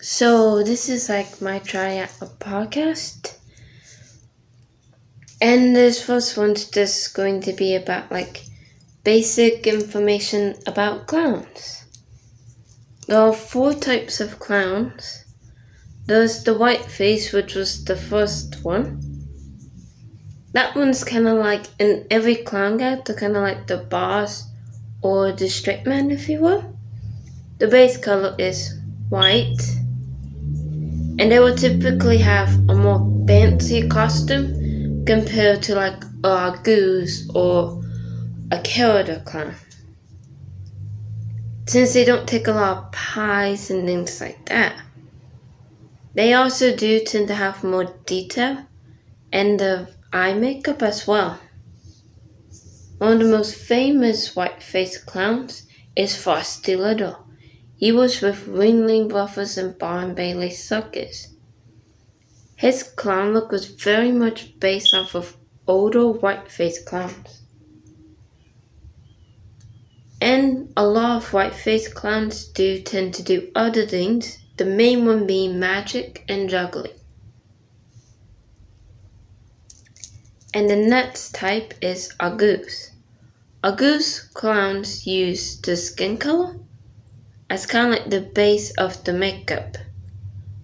So this is like my try at a podcast. And this first one's just going to be about like basic information about clowns. There are 4 types of clowns. There's the white face, which was the first one. That one's kind of like in every clown gag, they're kind of like the boss or the straight man, if you will. The base color is white. And they will typically have a more fancy costume compared to like a goose or a character clown. Since they don't take a lot of pies and things like that. They also do tend to have more detail and the eye makeup as well. One of the most famous white-faced clowns is Frosty Little. He was with Ringling Brothers and Barnum Bailey Circus. His clown look was very much based off of older white-faced clowns. And a lot of white-faced clowns do tend to do other things, the main one being magic and juggling. And the next type is a goose. A goose clowns use the skin color as kind of like the base of the makeup.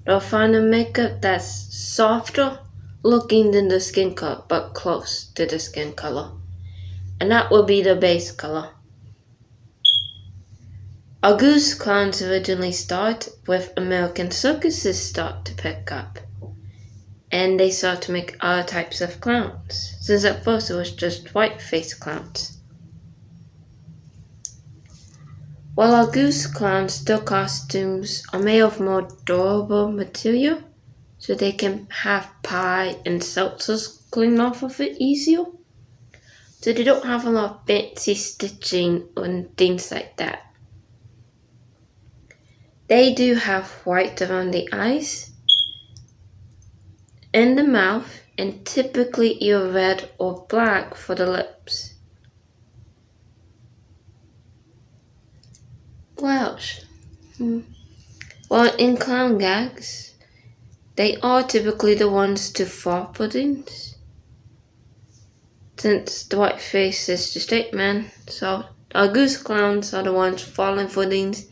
They'll find a makeup that's softer looking than the skin color, but close to the skin color. And that will be the base color. Our goose clowns originally start with American circuses start to pick up. And they start to make other types of clowns, since at first it was just white-faced clowns. While our goose clowns, their costumes are made of more durable material, so they can have pie and seltzers clean off of it easier. So they don't have a lot of fancy stitching and things like that. They do have white around the eyes and the mouth, and typically either red or black for the lips. Welsh. Well, in clown gags, they are typically the ones to fall for things. Since the white face is the straight man, so our goose clowns are the ones falling for things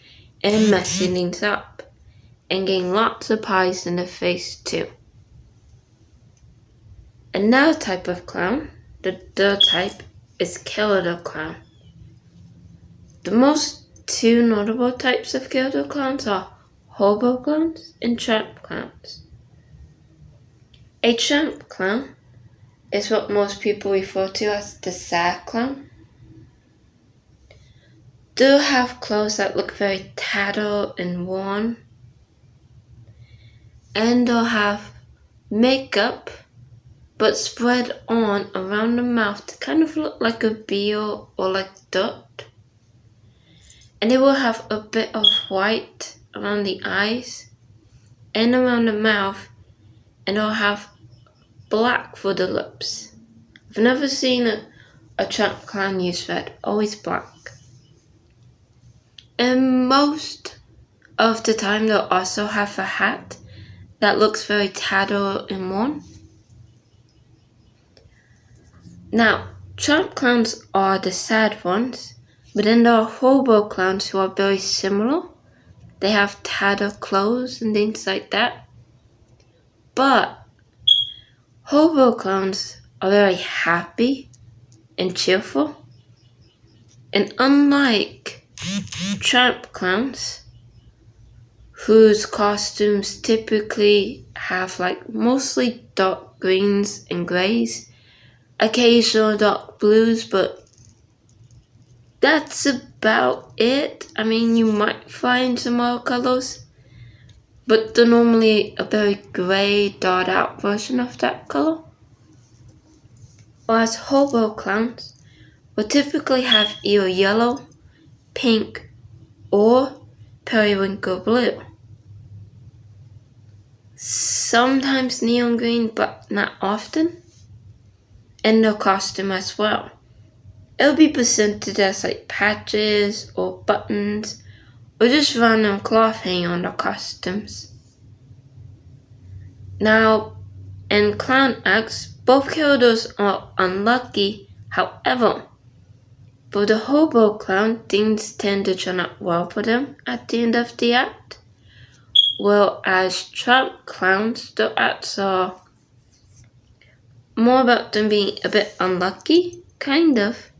and messing things up, and getting lots of pies in the face too. Another type of clown, the third type, is character clown. The most 2 notable types of character clowns are hobo clowns and tramp clowns. A tramp clown is what most people refer to as the sad clown. They'll have clothes that look very tattered and worn. And they'll have makeup but spread on around the mouth to kind of look like a beard or like dirt. And they will have a bit of white around the eyes and around the mouth, and they'll have black for the lips. I've never seen a tramp clown use red, always black. And most of the time they'll also have a hat that looks very tattered and worn. Now, tramp clowns are the sad ones, but then there are hobo clowns who are very similar. They have tattered clothes and things like that. But hobo clowns are very happy and cheerful. And unlike tramp clowns, whose costumes typically have like mostly dark greens and grays, occasional dark blues, but that's about it. I mean, you might find some other colors, but they're normally a very gray, dark out version of that color. Whereas hobo clowns will typically have either yellow, pink, or periwinkle blue. Sometimes neon green, but not often. And their costume as well. It'll be presented as like patches or buttons or just random cloth hanging on their costumes. Now, in clown acts, both characters are unlucky. However, for the hobo clown, things tend to turn out well for them at the end of the act. Well, as trap clowns, the acts are more about them being a bit unlucky, kind of,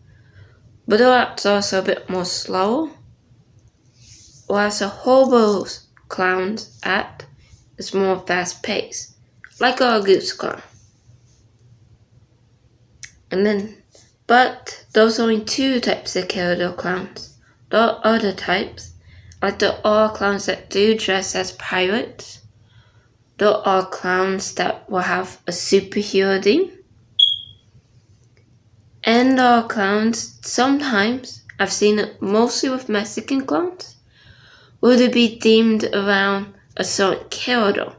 but the acts are also a bit more slow. Whereas a hobo clown's act is more fast paced, like a goose clown. But those are only two types of character clowns. There are other types, like there are clowns that do dress as pirates. There are clowns that will have a superhero theme. And there are clowns, sometimes, I've seen it mostly with Mexican clowns, where they be themed around a certain character.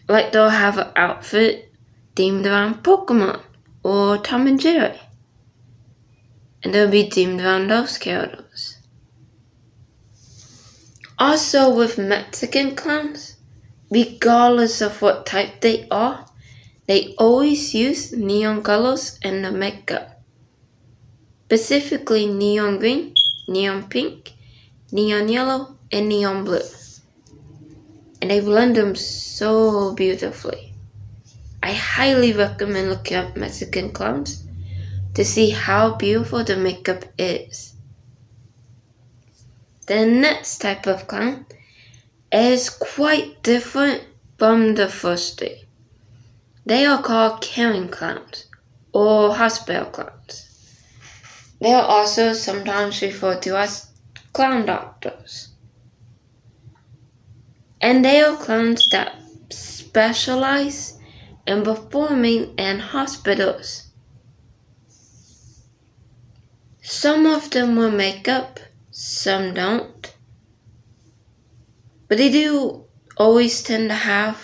Like they'll have an outfit themed around Pokemon or Tom and Jerry. And they'll be themed around those characters. Also with Mexican clowns, regardless of what type they are, they always use neon colors in the makeup. Specifically neon green, neon pink, neon yellow, and neon blue. And they blend them so beautifully. I highly recommend looking up Mexican clowns to see how beautiful the makeup is. The next type of clown is quite different from the first three. They are called caring clowns or hospital clowns. They are also sometimes referred to as clown doctors. And they are clowns that specialize in performing in hospitals. Some of them wear makeup, some don't. But they do always tend to have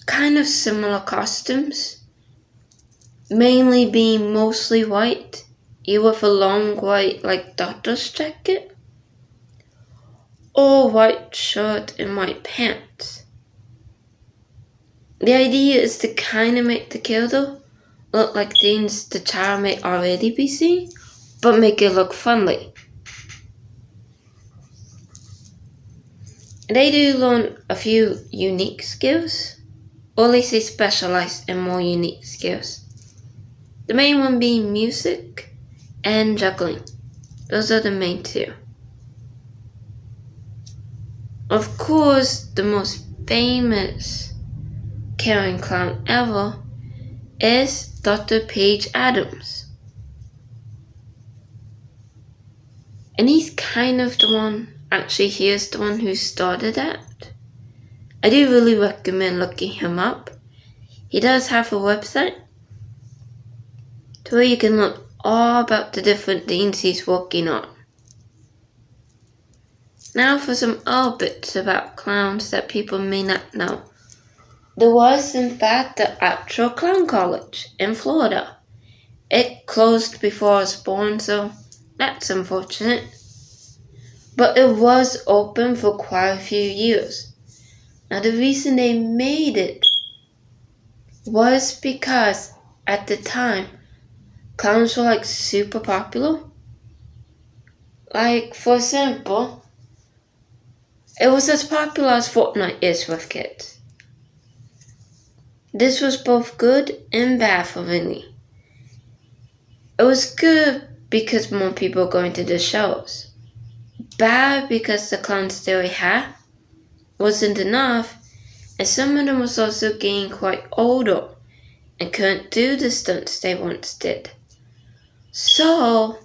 kind of similar costumes, mainly being mostly white, either with a long white like doctor's jacket, or white shirt and white pants. The idea is to kind of make the character look like things the child may already be seeing, but make it look friendly. They do learn a few unique skills, or at least they specialize in more unique skills. The main one being music and juggling. Those are the main two. Of course, the most famous caring clown ever is Dr. Page Adams. And he's kind of the one, actually he is the one who started that. I do really recommend looking him up. He does have a website to where you can learn all about the different things he's working on. Now for some other bits about clowns that people may not know. There was in fact the actual clown college in Florida. It closed before I was born, so that's unfortunate. But it was open for quite a few years. Now the reason they made it was because at the time, clowns were like super popular. Like, for example, it was as popular as Fortnite is with kids. This was both good and bad for Vinny. It was good because more people were going to the shows. Bad because the clowns they had wasn't enough, and some of them was also getting quite older and couldn't do the stunts they once did. So,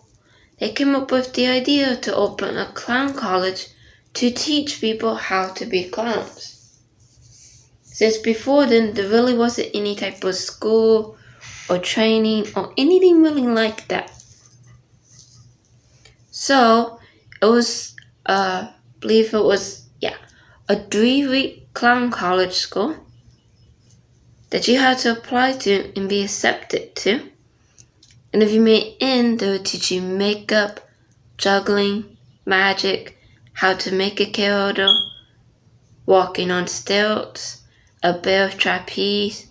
they came up with the idea to open a clown college to teach people how to be clowns. Since before then, there really wasn't any type of school or training or anything really like that. So, it was, I believe it was, a 3-week clown college school that you had to apply to and be accepted to. And if you made in, they would teach you makeup, juggling, magic, how to make a character, walking on stilts, a bit of trapeze,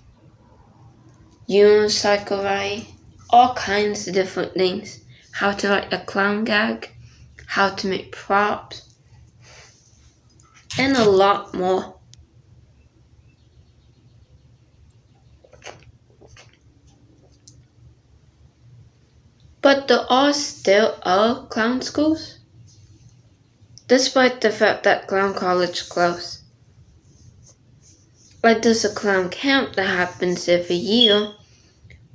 unicycle ride, all kinds of different things. How to write a clown gag, how to make props, and a lot more. But there are still other clown schools, despite the fact that Clown College closed. Like there's a clown camp that happens every year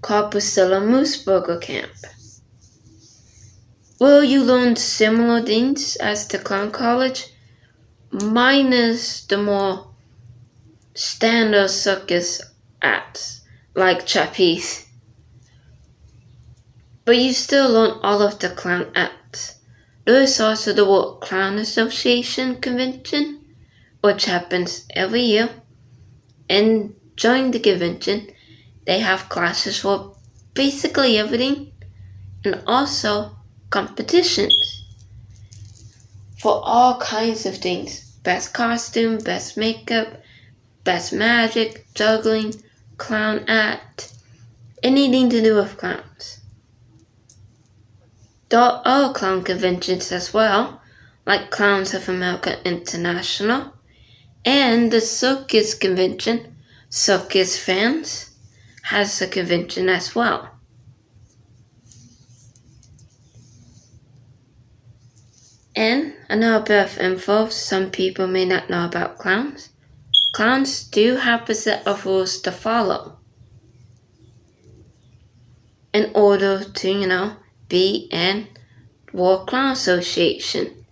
called Priscilla Mooseburger Camp. Will you learn similar things as the Clown College, minus the more standard circus acts like trapeze? But you still learn all of the clown acts. There is also the World Clown Association convention, which happens every year. And during the convention, they have classes for basically everything, and also competitions for all kinds of things. Best costume, best makeup, best magic, juggling, clown act, anything to do with clowns. There are other clown conventions as well, like Clowns of America International, and the circus convention, Circus Fans, has a convention as well. And another bit of info some people may not know about clowns. Clowns do have a set of rules to follow in order to, be in World Clown Association.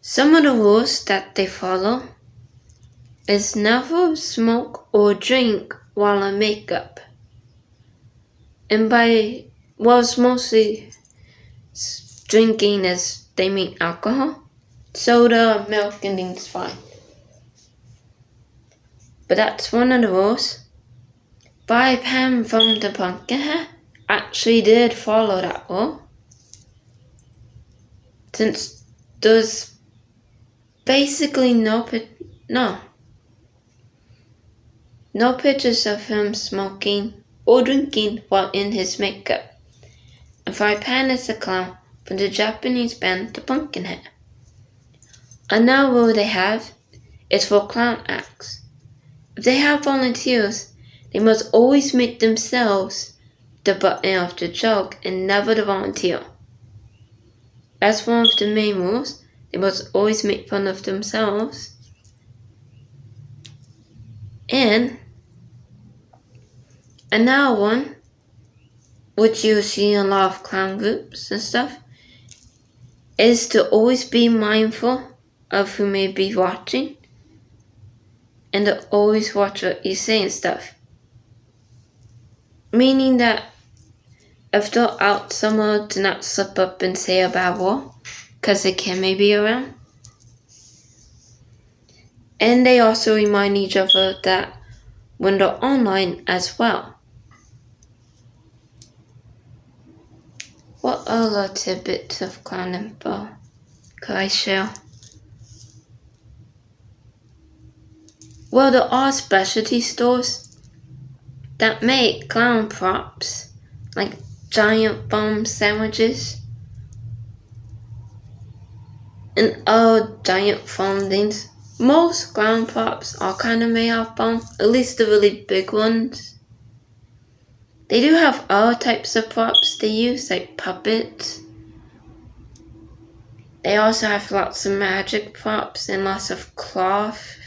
Some of the rules that they follow is never smoke or drink while in makeup. And it's mostly drinking as they mean alcohol. Soda, milk, and things fine. But that's one of the rules. Pam from the Pumpkinhead actually did follow that rule, since there's basically no pictures of him smoking or drinking while in his makeup. And Pan is a clown from the Japanese band The Pumpkinhead. Another rule they have is for clown acts. If they have volunteers, they must always make themselves the butt of the joke and never the volunteer. That's one of the main rules. They must always make fun of themselves. And another one, which you see in a lot of clown groups and stuff, is to always be mindful of who may be watching and to always watch what you say and stuff. Meaning that if they're out somewhere, do not slip up and say a bad word, because they can maybe around. And they also remind each other that when they're online as well. What other tidbits of clown info could I share? Well, there are specialty stores that make clown props, like giant foam sandwiches and other giant foam things. Most clown props are kind of made out of foam, at least the really big ones. They do have other types of props they use, like puppets. They also have lots of magic props and lots of cloth.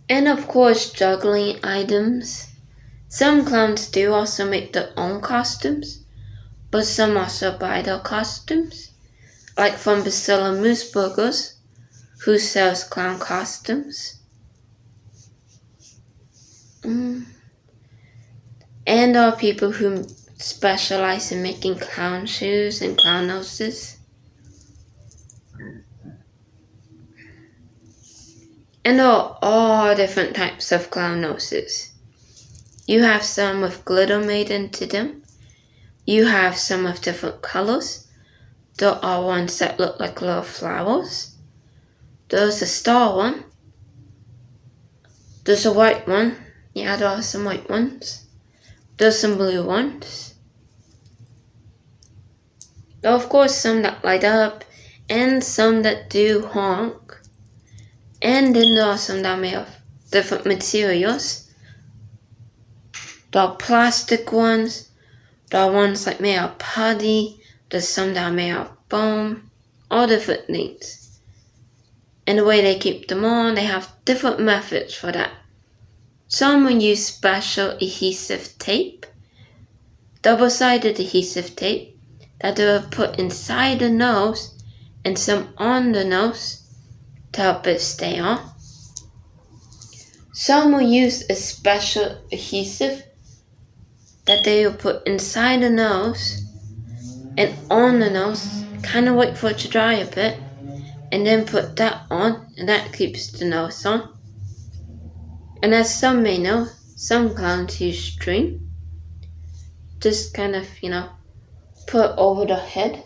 And of course, juggling items. Some clowns do also make their own costumes, but some also buy their costumes. Like from Priscilla Mooseburgers, who sells clown costumes. And there are people who specialize in making clown shoes and clown noses. And there are all different types of clown noses. You have some with glitter made into them. You have some of different colors. there are ones that look like little flowers. There's a star one. There's a white one. Yeah, there are some white ones. There's some blue ones. There are of course some that light up and some that do honk. And then there are some that are made of different materials. There are plastic ones. There are ones like made of putty. There's some that are made of foam. All different things. And the way they keep them on, they have different methods for that. Some will use special adhesive tape, double-sided adhesive tape, that they will put inside the nose and some on the nose to help it stay on. Some will use a special adhesive that they will put inside the nose and on the nose, kind of wait for it to dry a bit, and then put that on, and that keeps the nose on. And as some may know, some clowns use string, just kind of, put over the head.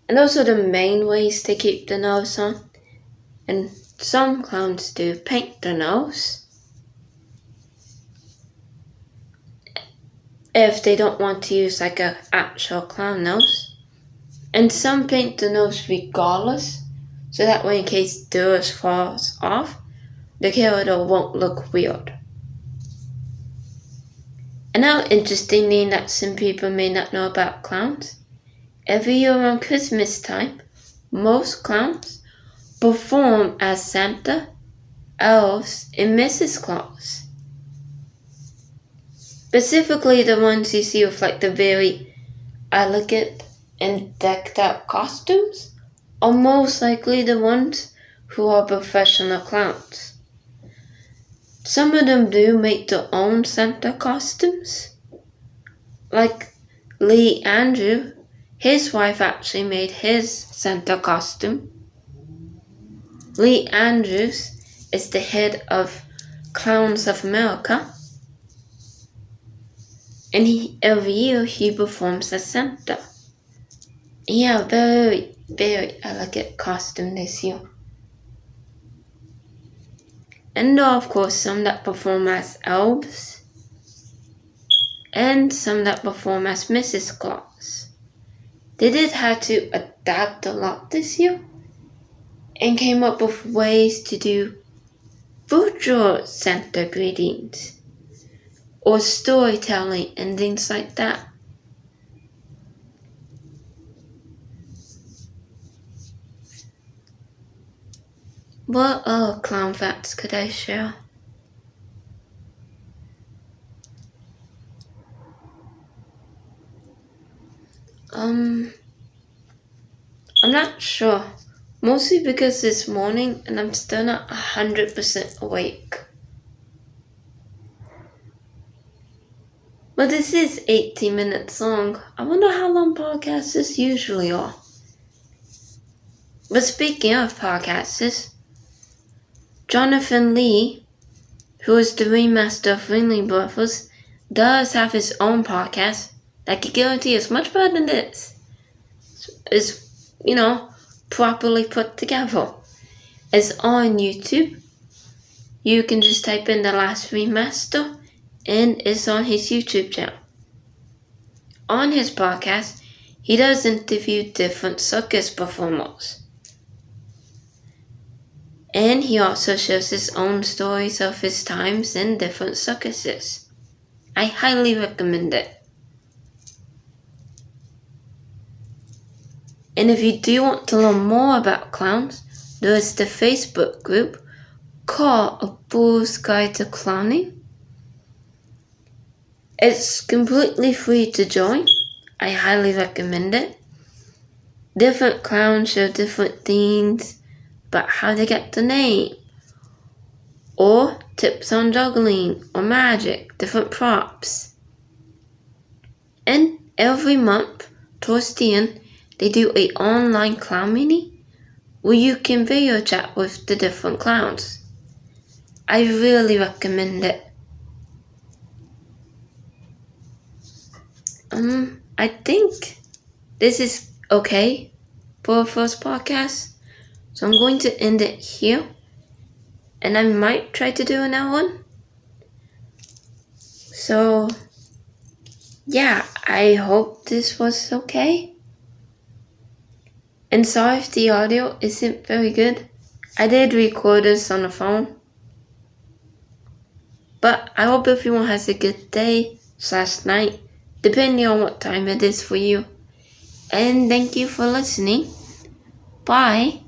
And those are the main ways to keep the nose on. And some clowns do paint the nose if they don't want to use like an actual clown nose. And some paint the nose regardless, so that way in case theirs falls off, the character won't look weird. Another interesting thing that some people may not know about clowns, every year around Christmas time, most clowns perform as Santa, elves, and Mrs. Claus. Specifically the ones you see with like the very elegant and decked out costumes are most likely the ones who are professional clowns. Some of them do make their own Santa costumes. Like Lee Andrew, his wife actually made his Santa costume. Lee Andrews is the head of Clowns of America. And every year he performs as Santa. He had a very, very elegant costume this year. And there are of course some that perform as elves. And some that perform as Mrs. Claus. They did have to adapt a lot this year. And came up with ways to do virtual Santa greetings. Or storytelling and things like that. What other clown facts could I share? I'm not sure. Mostly because this morning and I'm still not 100% awake. But this is 18 minutes long. I wonder how long podcasts usually are. But speaking of podcasts, Jonathan Lee, who is the remaster of Ringling Brothers, does have his own podcast that I can guarantee is much better than this. Is, properly put together. It's on YouTube. You can just type in The Last Remaster and it's on his YouTube channel. On his podcast, he does interview different circus performers. And he also shares his own stories of his times in different circuses. I highly recommend it. And if you do want to learn more about clowns, there is the Facebook group called A Fool's Guide to Clowning. It's completely free to join. I highly recommend it. Different clowns share different themes about how they get the name, or tips on juggling or magic, different props. And every month, towards the end, they do an online clown meeting where you can video chat with the different clowns. I really recommend it. I think this is okay for a first podcast. So I'm going to end it here. And I might try to do another one. So, yeah, I hope this was okay. And sorry if the audio isn't very good. I did record this on the phone. But I hope everyone has a good day/night, depending on what time it is for you. And thank you for listening. Bye.